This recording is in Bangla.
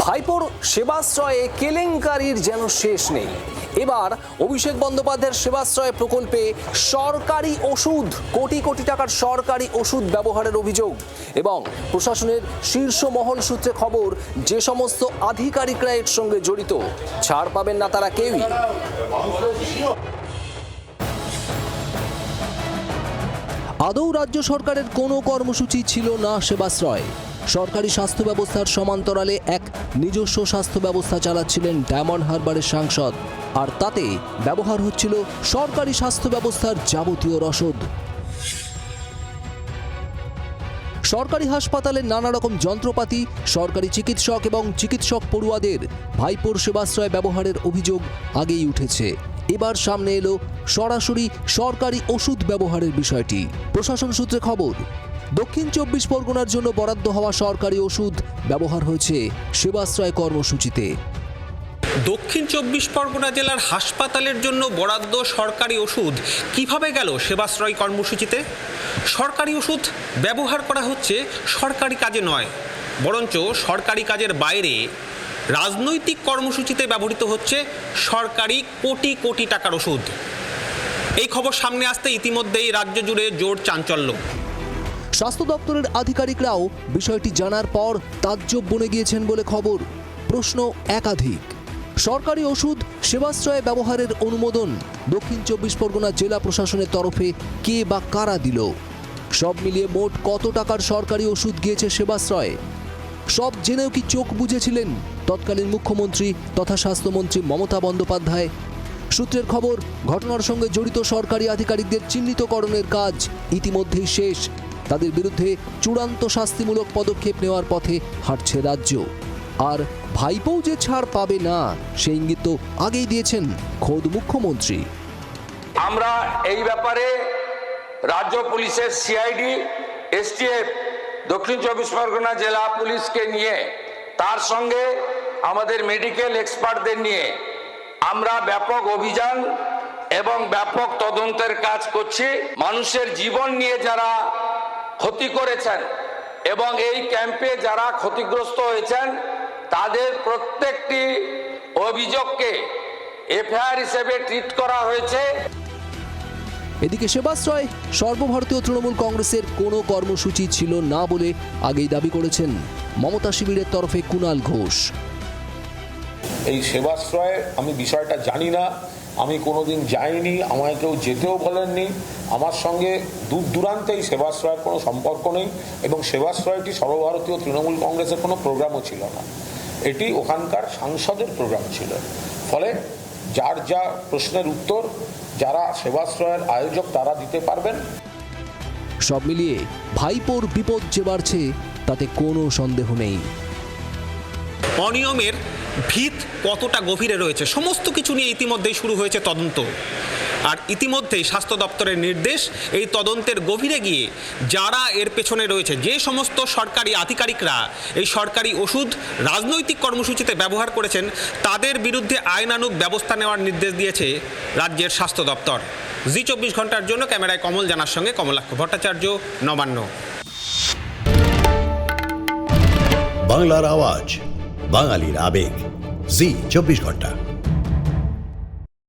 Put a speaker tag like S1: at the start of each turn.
S1: ভাইপোর সেবাশ্রয়ে কেলেঙ্কারির যেন শেষ নেই। এবার অভিষেক বন্দ্যোপাধ্যায়ের সেবাশ্রয় প্রকল্পে সরকারি ওষুধ, কোটি কোটি টাকার সরকারি ওষুধ ব্যবহারের অভিযোগ এবং প্রশাসনের শীর্ষ মহল সূত্রে খবর, যে সমস্ত আধিকারিকরা এর সঙ্গে জড়িত ছাড় পাবেন না তারা কেউই। আদৌ রাজ্য সরকারের কোনো কর্মসূচি ছিল না সেবাশ্রয়। সরকারি স্বাস্থ্য ব্যবস্থার সমান্তরালে এক নিজস্ব স্বাস্থ্য ব্যবস্থা চালাচ্ছিলেন ডায়মন্ড হারবারের সাংসদ, আর তাতে ব্যবহার হচ্ছিল সরকারি স্বাস্থ্য ব্যবস্থার যাবতীয় রসদ। সরকারি হাসপাতালে নানা রকম যন্ত্রপাতি, সরকারি চিকিৎসক এবং চিকিৎসক পড়ুয়াদের ভাইপোর সেবাশ্রয় ব্যবহারের অভিযোগ আগেই উঠেছে। এবার সামনে এলো সরাসরি সরকারি ওষুধ ব্যবহারের বিষয়টি। প্রশাসন সূত্রে খবর, দক্ষিণ 24 পরগনার জন্য বরাদ্দ হওয়া সরকারি ওষুধ ব্যবহার হয়েছে সেবাশ্রয় কর্মসূচিতে।
S2: দক্ষিণ 24 পরগনা জেলার হাসপাতালের জন্য বরাদ্দ সরকারি ওষুধ কিভাবে গেল সেবাশ্রয় কর্মসূচিতে? সরকারি ওষুধ ব্যবহার করা হচ্ছে সরকারি কাজে নয়, বরঞ্চ সরকারি কাজের বাইরে রাজনৈতিক কর্মসূচিতে ব্যবহৃত হচ্ছে সরকারি কোটি কোটি টাকার ওষুধ। এই খবর সামনে আসতে ইতিমধ্যেই রাজ্য জুড়ে জোর চাঞ্চল্য।
S1: স্বাস্থ্য দপ্তরের আধিকারিকরাও বিষয়টি জানার পর তাজ্জব বনে গিয়েছেন বলে খবর। প্রশ্ন একাধিক। সরকারি ওষুধ সেবাশ্রয়ে ব্যবহারের অনুমোদন দক্ষিণ 24 পরগনা জেলা প্রশাসনের তরফে কে বা কারা দিল? সব মিলিয়ে মোট কত টাকার সরকারি ওষুধ গিয়েছে সেবাশ্রয়ে? সব জেনেও কি চোখ বুজেছিলেন তৎকালীন মুখ্যমন্ত্রী তথা স্বাস্থ্যমন্ত্রী মমতা বন্দ্যোপাধ্যায়? সূত্রের খবর, ঘটনার সঙ্গে জড়িত সরকারি আধিকারিকদের চিহ্নিতকরণের কাজ ইতিমধ্যেই শেষ। তাদের বিরুদ্ধে চূড়ান্ত শাস্তিমূলক পদক্ষেপ নেওয়ার পথে হাঁটছে রাজ্য। আর ভাইপো যে ছাড় পাবে না সেই ইঙ্গিত তো আগেই দিয়েছেন খোদ মুখ্যমন্ত্রী।
S3: আমরা এই ব্যাপারে রাজ্য পুলিশের সিআইডি, এসটিএফ, দক্ষিণ 24 পরগনা জেলা পুলিশকে নিয়ে, তার সঙ্গে আমাদের মেডিকেল এক্সপার্টদের নিয়ে আমরা ব্যাপক অভিযান এবং ব্যাপক তদন্তের কাজ করছি। মানুষের জীবন নিয়ে যারা ক্ষতি করেছেন এবং এই ক্যাম্পে যারা ক্ষতিগ্রস্ত হয়েছেন তাদের প্রত্যেকটি অভিযোগকে এফআইআর হিসেবে ট্রিট করা হয়েছে।
S1: এদিকে সেবাশ্রয় সর্বভারতীয় তৃণমূল কংগ্রেসের কোনো কর্মসূচি ছিল না বলে আগেই দাবি করেছেন মমতা শিবিরের তরফে কুণাল ঘোষ।
S4: এই সেবাশ্রয়ে আমি বিষয়টা জানি না, আমি কোনোদিন যাইনি, আমায় কেউ যেতেও বলেননি। আমার সঙ্গে দূর দূরান্তে এই সেবাশ্রয়ের কোনো সম্পর্ক নেই এবং সেবাশ্রয়টি সর্বভারতীয় তৃণমূল কংগ্রেসের কোনো প্রোগ্রামও ছিল না, এটি ওখানকার সাংসদের প্রোগ্রাম ছিল। ফলে যার যা প্রশ্নের উত্তর যারা সেবাশ্রয়ের আয়োজক তারা দিতে পারবেন।
S1: সব মিলিয়ে ভাইপোর বিপদ যে বাড়ছে তাতে কোনো সন্দেহ নেই।
S2: অনিয়মের ভিত কতটা গভীরে রয়েছে সমস্ত কিছু নিয়ে ইতিমধ্যেই শুরু হয়েছে তদন্ত। আর ইতিমধ্যেই স্বাস্থ্য দপ্তরের নির্দেশ, এই তদন্তের গভীরে গিয়ে যারা এর পেছনে রয়েছে, যে সমস্ত সরকারি আধিকারিকরা এই সরকারি ওষুধ রাজনৈতিক কর্মসূচিতে ব্যবহার করেছেন তাদের বিরুদ্ধে আইনানুগ ব্যবস্থা নেওয়ার নির্দেশ দিয়েছে রাজ্যের স্বাস্থ্য দপ্তর। জি 24 ঘন্টার জন্য ক্যামেরায় কমল জানার সঙ্গে কমলাক্ষ ভট্টাচার্য, নবান্ন।
S5: বাংলার আওয়াজ, বাঙালির আবেগ, জি 24 ঘন্টা।